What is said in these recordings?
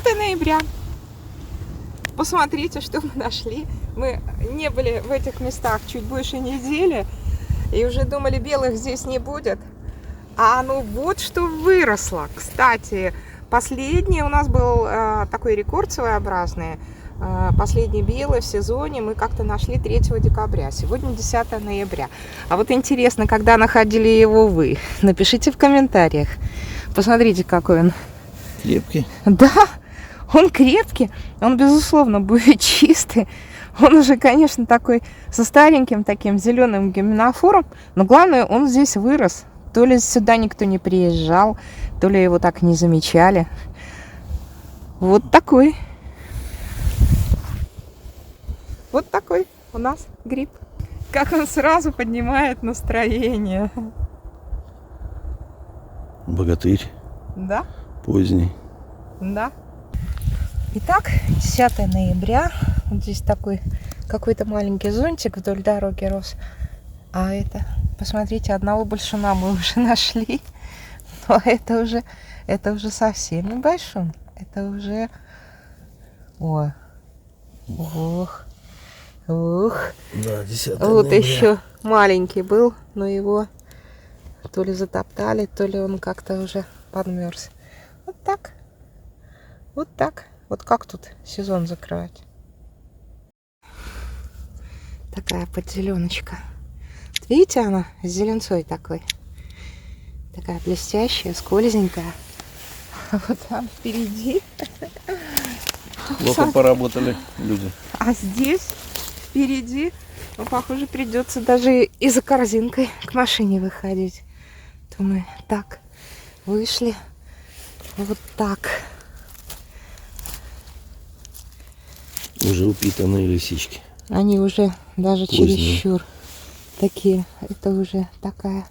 10 ноября. Посмотрите, что мы нашли. Мы не были в этих местах чуть больше недели. И уже думали, белых здесь не будет. А ну вот что выросло. Кстати, последний у нас был такой рекорд своеобразный. Последний белый в сезоне мы как-то нашли 3 декабря. Сегодня 10 ноября. А вот интересно, когда находили его вы? Напишите в комментариях. Посмотрите, какой он. Крепкий? Да, он крепкий. Он, безусловно, будет чистый. Он уже, конечно, такой со стареньким таким зеленым гимнофором. Но главное, он здесь вырос. То ли сюда никто не приезжал, то ли его так не замечали. Вот такой. Вот такой у нас гриб. Как он сразу поднимает настроение. Богатырь. Да? Поздний. Да. Итак, 10 ноября. Вот здесь такой какой-то маленький зонтик вдоль дороги рос. А это, посмотрите, одного большуна мы уже нашли. Но это уже совсем небольшой. Это уже... Ой. Ох. Ух. Да, 10 Вот ноября. еще маленький был, но его то ли затоптали, то ли он как-то уже подмерз. Вот так. Вот так. Вот как тут сезон закрывать? Такая подзеленочка. Видите, она с зеленцой такой. Такая блестящая, скользенькая. А вот там впереди. Плохо поработали люди. А здесь впереди, ну, похоже, придется даже и за корзинкой к машине выходить. То мы так вышли. Вот так. Уже упитанные лисички. Они уже даже Поздние. чересчур такие. Это уже такая.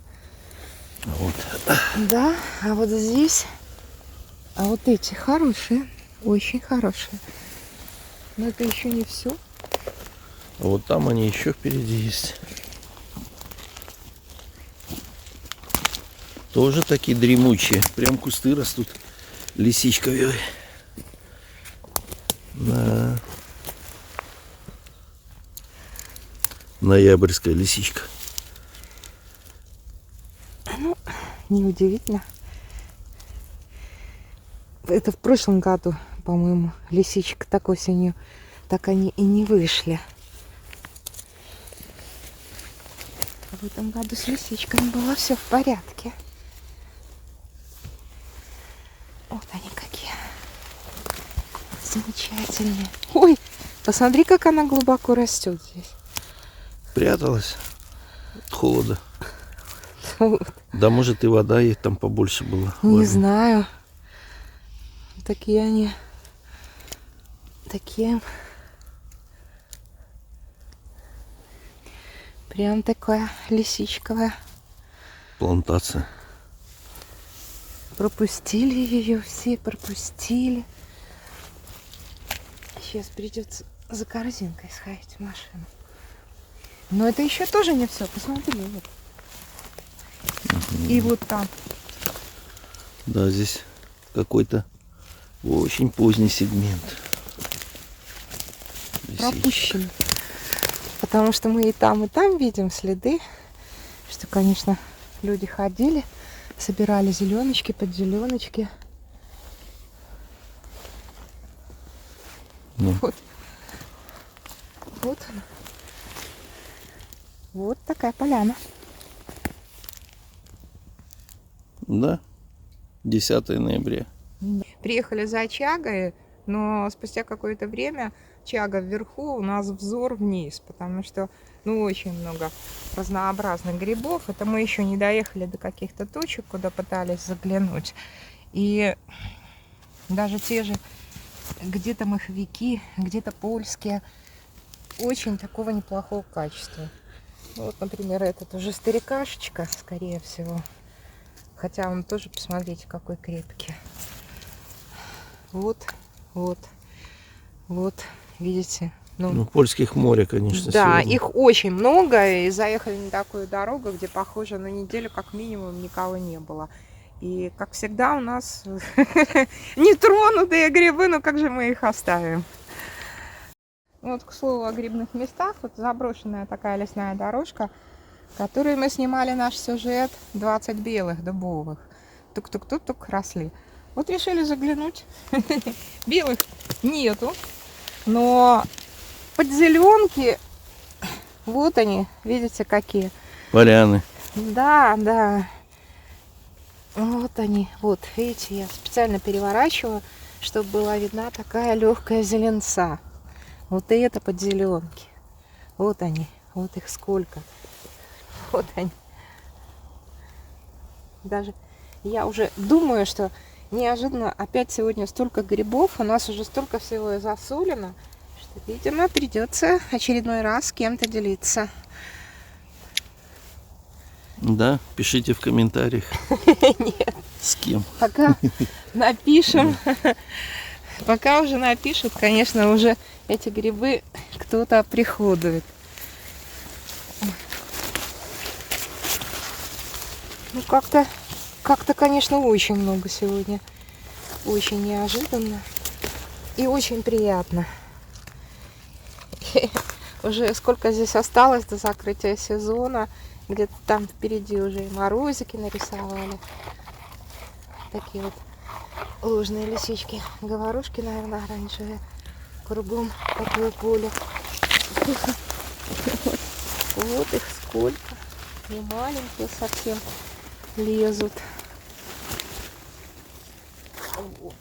Вот. Да, а вот здесь, а вот эти хорошие, очень хорошие. Но это еще не все. А вот там они еще впереди есть. Тоже такие дремучие. Прям кусты растут. Лисичковые. Да. Ноябрьская лисичка. Ну, неудивительно. Это в прошлом году, по-моему, лисичек так осенью, так они и не вышли. А в этом году с лисичками было все в порядке. Вот они какие. Замечательные. Ой, посмотри, как она глубоко растет здесь. Пряталась от холода. Вот. Да, может, и вода ей там побольше было. Не Ладно. знаю. Такие они. Такие. Прям такая лисичковая. Плантация. Пропустили ее все, пропустили. Сейчас придется за корзинкой сходить в машину. Но это еще тоже не все. Посмотри, вот. И вот там. Да, здесь какой-то очень поздний сегмент. Лисичек. Пропущен. Потому что мы и там видим следы, что, конечно, люди ходили, собирали зеленочки, подзеленочки. Ну. Вот. Вот она. Вот такая поляна. Да, 10 ноября. Приехали за чагой, но спустя какое-то время чага вверху, у нас взор вниз, потому что, ну, очень много разнообразных грибов. Это мы еще не доехали до каких-то точек, куда пытались заглянуть. И даже те же где-то маховики, где-то польские, очень такого неплохого качества. Вот, например, этот уже старикашечка, скорее всего. Хотя он тоже, посмотрите, какой крепкий. Вот, вот, вот, видите? Ну, польских море, конечно. Да, сегодня. их очень много, и заехали на такую дорогу, где, похоже, на неделю как минимум никого не было. И, как всегда, у нас нетронутые грибы, но как же мы их оставим? Вот, к слову, о грибных местах. Вот заброшенная такая лесная дорожка, которую мы снимали наш сюжет. 20 белых дубовых. Тук-тук-тук-тук росли. Вот решили заглянуть. Белых нету, но подзеленки, вот они, видите, какие. Поляны. Да, да. Вот они. Вот, видите, я специально переворачиваю, чтобы была видна такая легкая зеленца. Вот это подзеленки. Вот они. Вот их сколько. Вот они. Даже я уже думаю, что неожиданно опять сегодня столько грибов. У нас уже столько всего и засолено, что, видимо, придется очередной раз с кем-то делиться. Да, пишите в комментариях. Нет. С кем. Пока напишем. Пока уже напишут, конечно, уже эти грибы кто-то оприходует. Ну, как-то, конечно, очень много сегодня. Очень неожиданно. И очень приятно. Уже сколько здесь осталось до закрытия сезона. Где-то там впереди уже и морозики нарисовали. Такие вот лужные лисички. Говорушки, наверное, оранжевые. Кругом такое поле. Вот их сколько. И маленькие совсем лезут. Вот.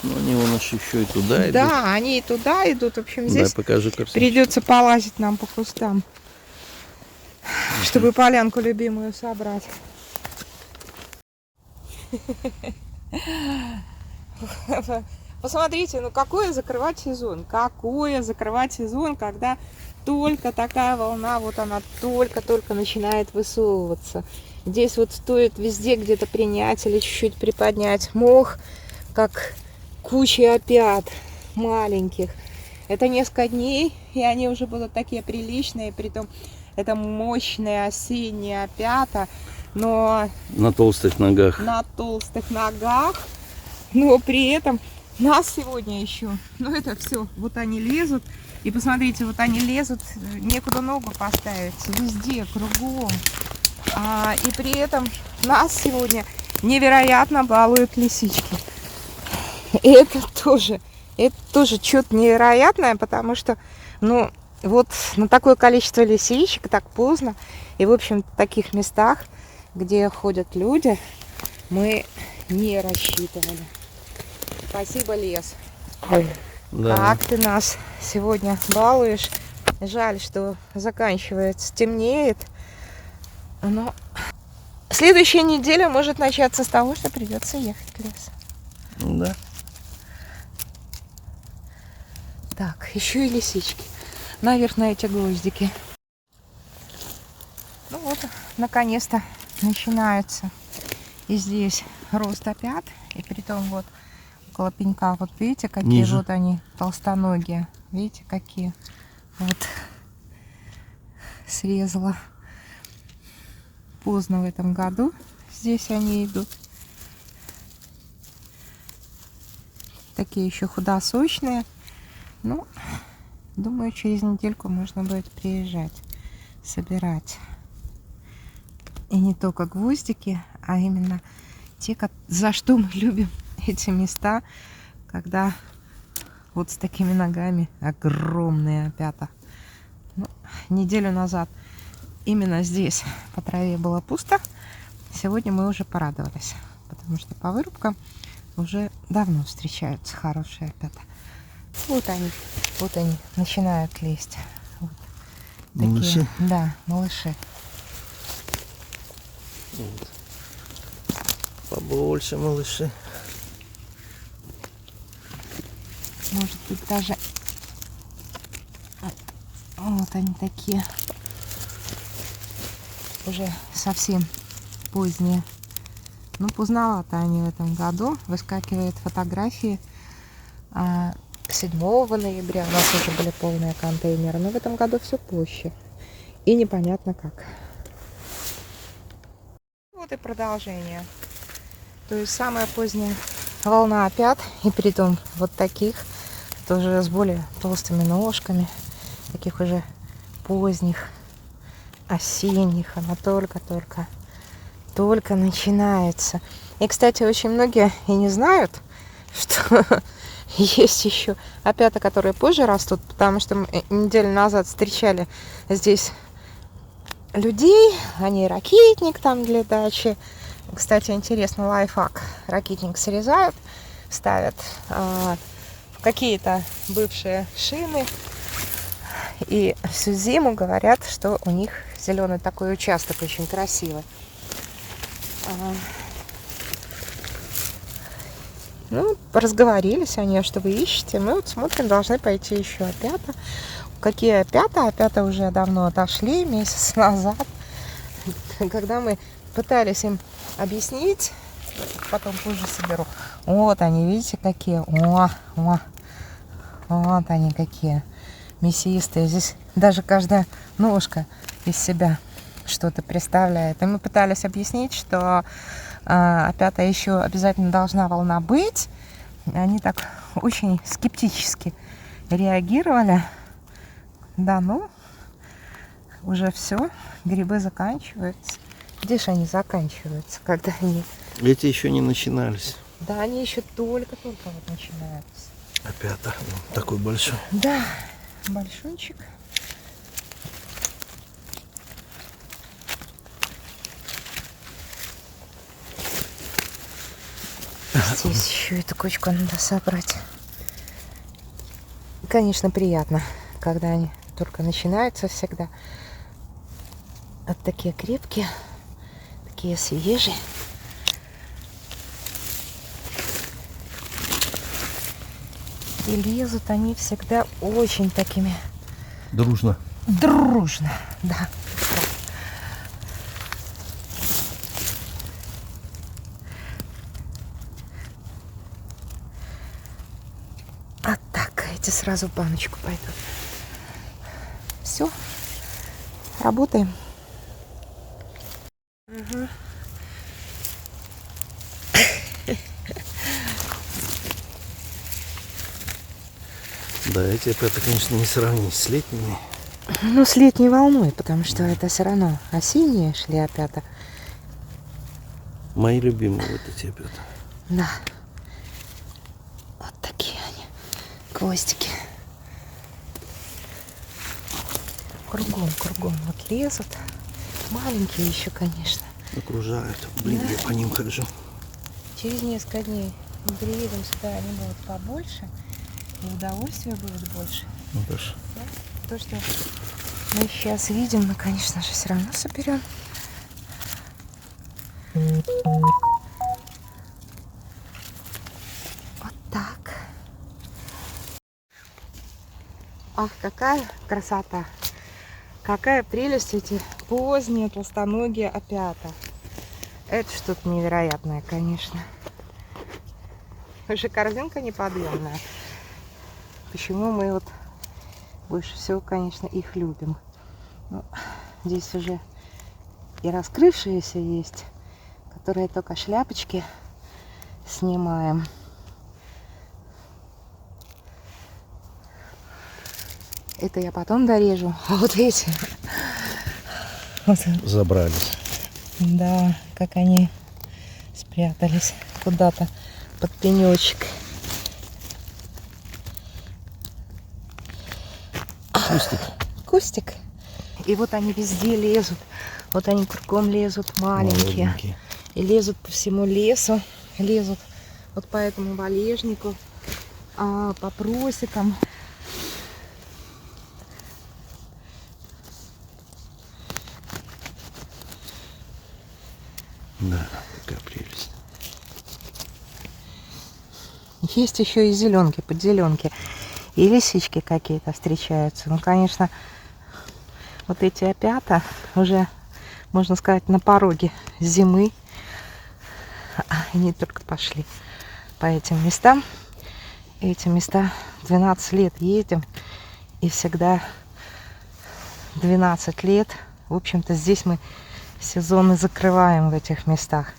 Ну, они вон еще и туда идут. Да, они и туда идут. В общем, здесь Да, покажи картинку. придется полазить нам по кустам, чтобы полянку любимую собрать. Посмотрите, ну какое закрывать сезон? Какое закрывать сезон, когда только такая волна, вот она только-только начинает высовываться. Здесь вот стоит везде где-то принять или чуть-чуть приподнять мох, как куча опят маленьких. Это несколько дней, и они уже будут такие приличные, притом это мощные осенние опята, но На толстых ногах. на толстых ногах, но при этом нас сегодня еще, ну это все, вот они лезут, и посмотрите, вот они лезут, некуда ногу поставить, везде, кругом, и при этом нас сегодня невероятно балуют лисички. И это тоже что-то невероятное, потому что, ну, вот на такое количество лисичек так поздно, и, в общем, в таких местах, где ходят люди, мы не рассчитывали. Спасибо, лес. Да. Как ты нас сегодня балуешь. Жаль, что заканчивается, темнеет. Но следующая неделя может начаться с того, что придется ехать в лес. Да. Так, еще и лисички. Наверх на эти гвоздики. Ну вот, наконец-то начинается и здесь рост опят. И притом вот около пенька, вот видите, какие Ниже. вот они толстоногие. Видите, какие. Вот срезала поздно в этом году. Здесь они идут. Такие еще худосочные. Ну, думаю, через недельку можно будет приезжать, собирать. И не только гвоздики, а именно те, за что мы любим эти места, когда вот с такими ногами огромные опята. Ну, неделю назад именно здесь по траве было пусто. Сегодня мы уже порадовались, потому что по вырубкам уже давно встречаются хорошие опята. Вот они начинают лезть. Вот. Малыши? Такие, да, малыши. Вот. Побольше малыши. Может быть, даже вот они такие уже совсем поздние. Ну, поздновато они в этом году. Выскакивают фотографии 7 ноября. У нас уже были полные контейнеры. Но в этом году все позже. И непонятно как. Вот и продолжение. То есть самая поздняя волна опят, и притом вот таких, тоже с более толстыми ножками, таких уже поздних, осенних, она только начинается. И, кстати, очень многие и не знают, что есть еще опята, которые позже растут, потому что мы неделю назад встречали здесь людей, они ракитник там для дачи. Кстати, интересный лайфхак. Ракитник срезают, ставят в какие-то бывшие шины, и всю зиму говорят, что у них зеленый такой участок очень красивый. Ну, разговорились они, что вы ищете. Мы вот смотрим, должны пойти еще опята. Какие опята? Опята уже давно отошли, месяц назад. Когда мы пытались им объяснить, потом позже соберу. Вот они, видите, какие. Вот они какие мясистые. Здесь даже каждая ножка из себя что-то представляет. И мы пытались объяснить, что опята еще обязательно должна волна быть. Они так очень скептически реагировали. Да, ну, уже все, грибы заканчиваются. Где же они заканчиваются, когда они... Эти еще не начинались. Да, они еще только-только вот начинаются. Опята. Такой большой. Да, большунчик. Здесь еще эту кучку надо собрать. Конечно, приятно, когда они только начинаются всегда. Вот такие крепкие, такие свежие. И лезут они всегда очень такими... Дружно. Дружно, да. А так, эти сразу в баночку пойдут. Все, работаем. Угу. Да, эти опята, конечно, не сравнить с летними. Ну, с летней волной, потому что это все равно осенние шли опята. Мои любимые вот эти опята. Да. Вот такие они. Гвоздики. Кругом вот лезут. Маленькие еще, конечно. Окружают. Блин, Да. я по ним хожу. Через несколько дней мы приедем сюда, они будут побольше. И удовольствия будет больше. Ну, даже. Да? То, что мы сейчас видим, мы, конечно же, все равно соберем. Вот так. Ах, какая красота! Какая прелесть эти поздние толстоногие опята. Это что-то невероятное, конечно. Уже корзинка неподъемная. Почему мы вот больше всего, конечно, их любим. Ну, здесь уже и раскрывшиеся есть, которые только шляпочки снимаем. Это я потом дорежу. А вот эти... Вот, Забрались. да, как они спрятались куда-то под пенечек. Кустик. Кустик. И вот они везде лезут. Вот они кругом лезут, маленькие. Молоденькие. И лезут по всему лесу. Лезут вот по этому валежнику, по просекам. Да, какая прелесть. Есть еще и зеленки, подзеленки. И лисички какие-то встречаются. Ну, конечно, вот эти опята уже, можно сказать, на пороге зимы. Они только пошли по этим местам. Эти места 12 лет едем. И всегда 12 лет. В общем-то, здесь мы сезоны закрываем в этих местах.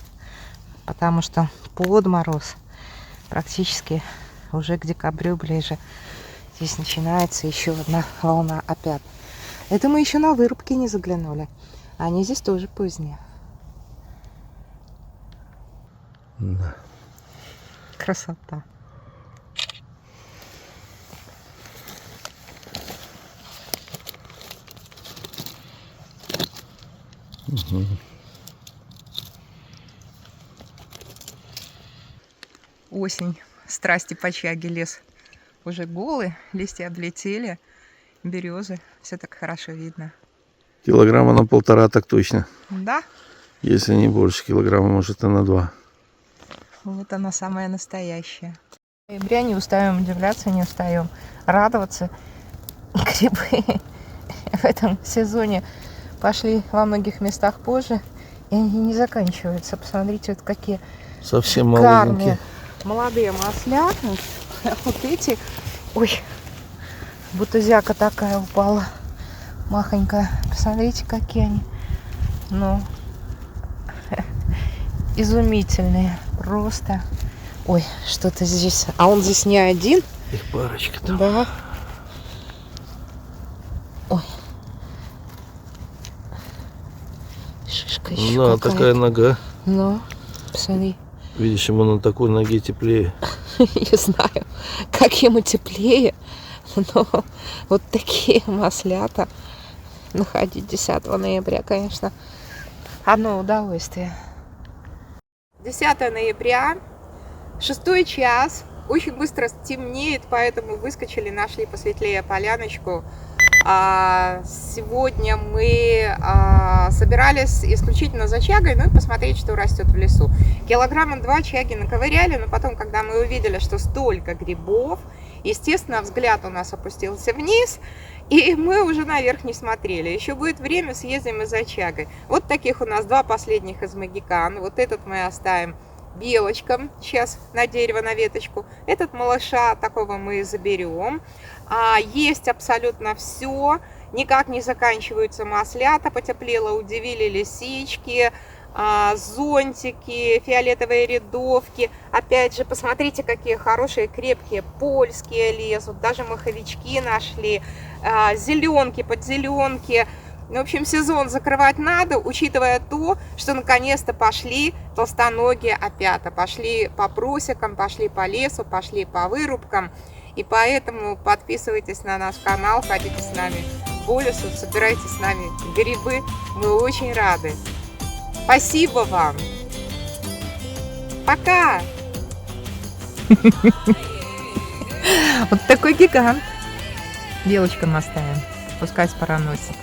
Потому что под мороз. Практически уже к декабрю ближе. Здесь начинается еще одна волна опять. Это мы еще на вырубки не заглянули. Они здесь тоже поздние. Да. Красота. Угу. Осень. Страсти по чаге. Лес уже голый, листья облетели, березы. Все так хорошо видно. Килограмма на 1,5 так точно. Да, Если не больше килограмма, может и на 2. вот она самая настоящая. В ноябре не устаем удивляться, не устаем радоваться. Грибы в этом сезоне пошли во многих местах позже, и они не заканчиваются. Посмотрите, вот какие Совсем шикарные молоденькие. молодые маслята. Вот эти, ой, бутузяка такая упала, махонькая. Посмотрите, какие они. Ну, изумительные, просто. Ой, что-то здесь. А он здесь не один. Их парочка там. Да. Ой. Шишка еще Да, какая-то. такая нога. Ну, посмотри. Видишь, ему на такой ноге теплее. Не знаю, как ему теплее, но вот такие маслята находить 10 ноября, конечно, одно удовольствие. 10 ноября, 6 час, очень быстро темнеет, поэтому выскочили, нашли посветлее поляночку. Сегодня мы собирались исключительно за чагой, ну и посмотреть, что растет в лесу. Килограмма 2 чаги наковыряли, но потом, когда мы увидели, что столько грибов, естественно, взгляд у нас опустился вниз, и мы уже наверх не смотрели. Еще будет время, съездим и за чагой. Вот таких у нас 2 последних из магикан. Вот этот мы оставим белочкам сейчас на дерево, на веточку. Этот малыша такого мы заберем. Есть абсолютно все. Никак не заканчиваются маслята. Потеплело, удивили лисички, зонтики, фиолетовые рядовки. Опять же, посмотрите, какие хорошие, крепкие польские лезут. Даже маховички нашли. Зеленки, подзеленки. В общем, сезон закрывать надо, учитывая то, что наконец-то пошли толстоногие опята. Пошли по просекам, пошли по лесу, пошли по вырубкам. И поэтому подписывайтесь на наш канал, ходите с нами по лесу, собирайте с нами грибы. Мы очень рады. Спасибо вам. Пока. Вот такой гигант. Белочкам оставим. Пускай спора носит.